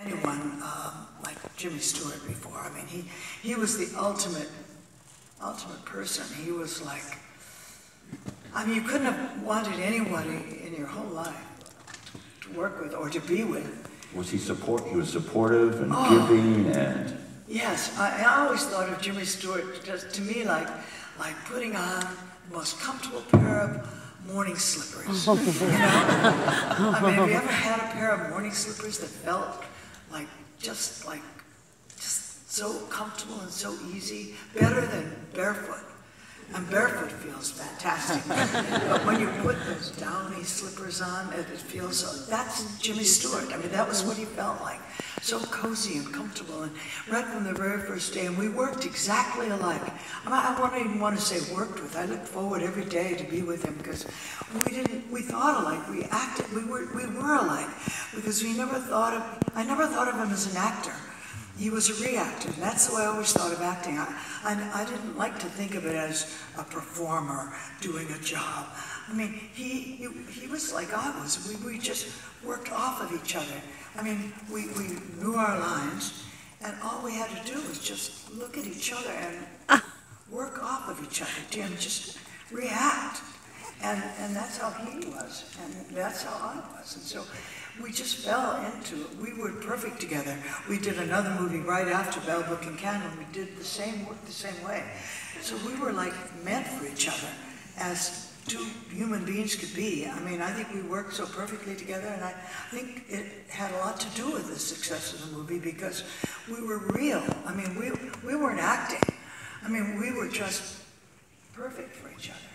anyone like Jimmy Stewart before. I mean, he was the ultimate person. He was like, I mean, you couldn't have wanted anybody in your whole life to work with or to be with. Was he He was supportive and giving and... Yes, I always thought of Jimmy Stewart, just to me, like putting on the most comfortable pair of morning slippers. You know? I mean, have you ever had a pair of morning slippers that felt just so comfortable and so easy? Better than barefoot. And barefoot feels fantastic. But when you put those downy slippers on, it feels so. That's Jimmy Stewart. I mean, that was what he felt like. So cozy and comfortable. And right from the very first day, and we worked exactly alike. I don't even want to say worked with. I looked forward every day to be with him because we thought alike, we acted, we were alike. Because I never thought of him as an actor. He was a reactor, and that's the way I always thought of acting. I didn't like to think of it as a performer doing a job. I mean, he was like I was. We just worked off of each other. I mean, we knew our lines, and all we had to do was just look at each other and work off of each other, and just react. And that's how he was, and that's how I was. And so we just fell into it. We were perfect together. We did another movie right after Bell Book and Candle. We did the same work the same way. So we were like meant for each other as two human beings could be. I mean, I think we worked so perfectly together, and I think it had a lot to do with the success of the movie because we were real. I mean, we weren't acting. I mean, we were just perfect for each other.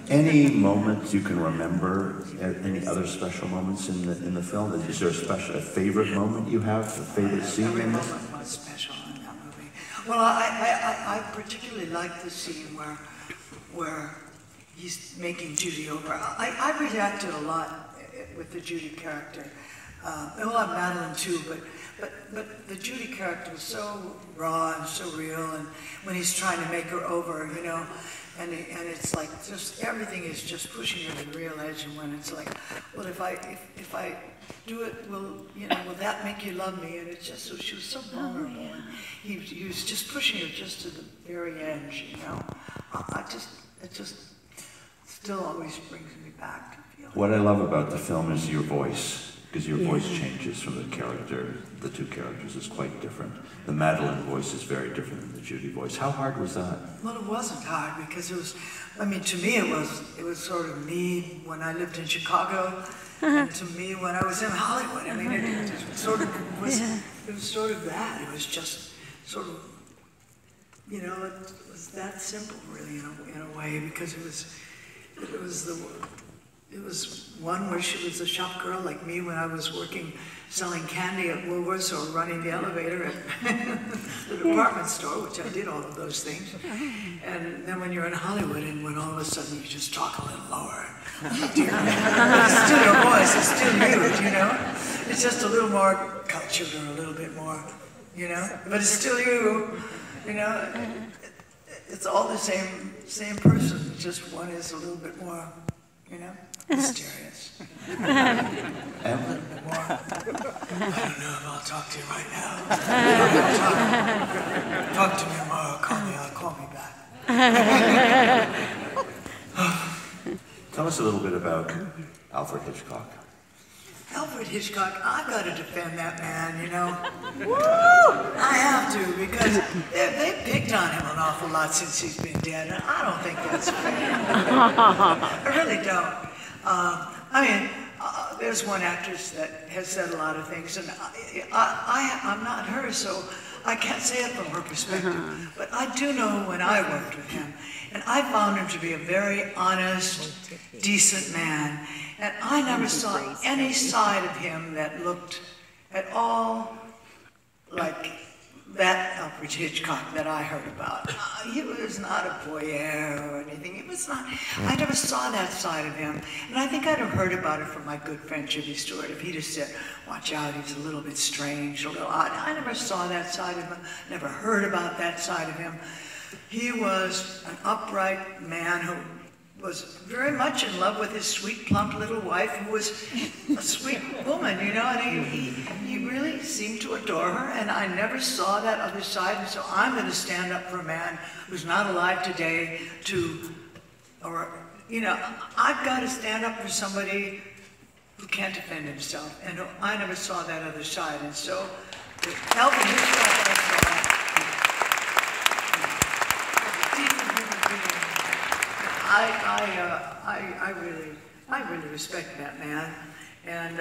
Any moments you can remember? Any other special moments in the film? Is there a favorite moment you have? A favorite scene in this? Every moment was special in that movie. Well, I particularly like the scene where he's making Judy over. I reacted a lot with the Judy character. Well, I'm Madeline too, but the Judy character was so raw and so real, and when he's trying to make her over, you know. And it's like just everything is just pushing her to the real edge. And when it's like, well, if I do it, will that make you love me? And it's just so she was so vulnerable. And he was just pushing her just to the very edge, you know. It just still always brings me back to feel. What I love about the film is your voice. Because your voice changes from the character. The two characters is quite different. The Madeline voice is very different than the Judy voice. How hard was that? Well, it wasn't hard because it was, I mean, to me it was sort of me when I lived in Chicago, and to me when I was in Hollywood. I mean, it sort of was, it was sort of that. It was just sort of, you know, it was that simple really in a way because it was one where she was a shop girl like me when I was working selling candy at Woolworths or running the elevator at the department store, which I did all of those things. And then when you're in Hollywood and when all of a sudden you just talk a little lower, it's still your voice, it's still you know? It's just a little more cultured or a little bit more, you know? But it's still you know? It's all the same person, just one is a little bit more, you know? Mysterious. A little bit more. I don't know if I'll talk to you right now. Talk to me tomorrow. Call me back. Tell us a little bit about Alfred Hitchcock. Alfred Hitchcock, I've got to defend that man, you know. Woo! I have to, because they picked on him an awful lot since he's been dead, and I don't think that's fair. I really don't. I mean, there's one actress that has said a lot of things, and I'm not her, so I can't say it from her perspective. But I do know when I worked with him, and I found him to be a very honest, decent man, and I never saw any side of him that looked at all like that Alfred Hitchcock that I heard about. He was not a voyeur or anything. It was not. I never saw that side of him. And I think I'd have heard about it from my good friend Jimmy Stewart if he'd have said, watch out, he's a little bit strange, a little odd. I never saw that side of him. Never heard about that side of him. He was an upright man who was very much in love with his sweet, plump little wife, who was a sweet woman, you know, and he really adore her, and I never saw that other side, and so I'm going to stand up for a man who's not alive today I've got to stand up for somebody who can't defend himself, and I never saw that other side, and so the help in his life I saw, I really respect that man, and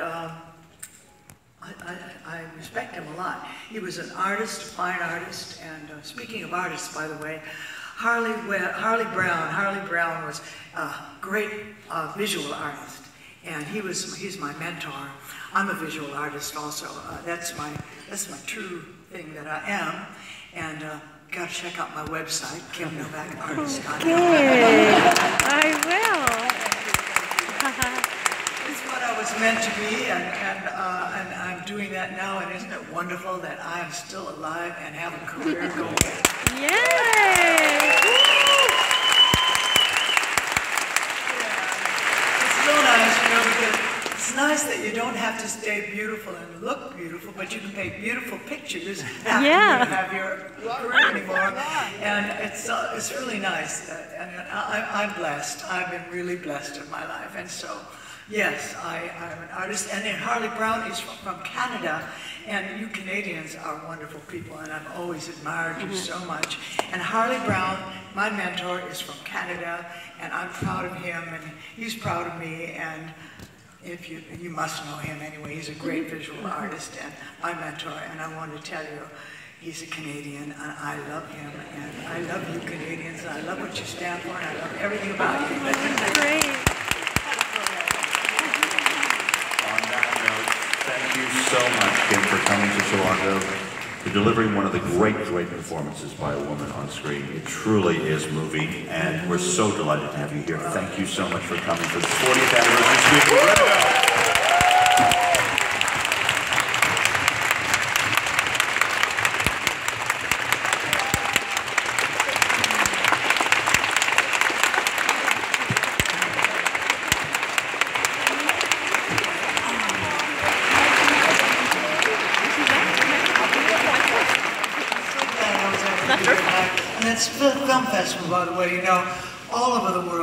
I respect him a lot. He was an artist, a fine artist, and speaking of artists, by the way, Harley Brown was a great visual artist, and he's my mentor. I'm a visual artist also. That's my true thing that I am, and got to check out my website, KimNovakArtist.com. I will. It's what I was meant to be, and I'm doing that now, and isn't it wonderful that I am still alive and have a career going? Yay! It's so nice, because it's nice that you don't have to stay beautiful and look beautiful, but you can make beautiful pictures after you have your career anymore, and it's really nice. And I'm blessed. I've been really blessed in my life, and so. Yes, I'm an artist, and then Harley Brown is from Canada, and you Canadians are wonderful people, and I've always admired you so much. And Harley Brown, my mentor, is from Canada, and I'm proud of him, and he's proud of me, and if you must know him anyway, he's a great visual artist, and my mentor, and I want to tell you, he's a Canadian, and I love him, and I love you Canadians, and I love what you stand for, and I love everything about you. That's great. Thank you so much, Kim, for coming to Toronto, for delivering one of the great performances by a woman on screen. It truly is moving, and we're so delighted to have you here. Thank you so much for coming for the 40th anniversary speech. And it's Film Festival, by the way, all over the world.